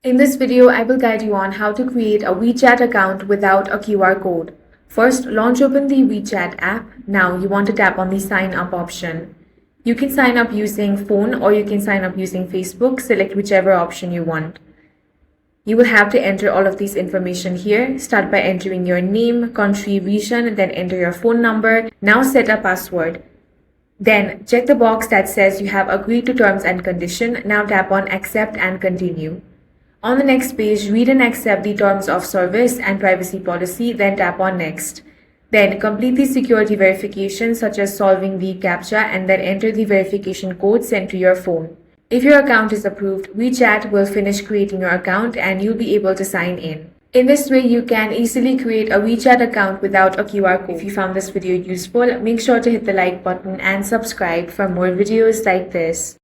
In this video, I will guide you on how to create a WeChat account without a QR code. First, launch open the WeChat app. Now you want to tap on the sign up option. You can sign up using phone or you can sign up using Facebook. Select whichever option you want. You will have to enter all of these information here. Start by entering your name, country, region, then enter your phone number. Now set a password. Then check the box that says you have agreed to terms and condition. Now tap on accept and continue. On the next page, read and accept the terms of service and privacy policy, then tap on next. Then complete the security verification such as solving the CAPTCHA and then enter the verification code sent to your phone. If your account is approved, WeChat will finish creating your account and you'll be able to sign in. In this way, you can easily create a WeChat account without a QR code. If you found this video useful, make sure to hit the like button and subscribe for more videos like this.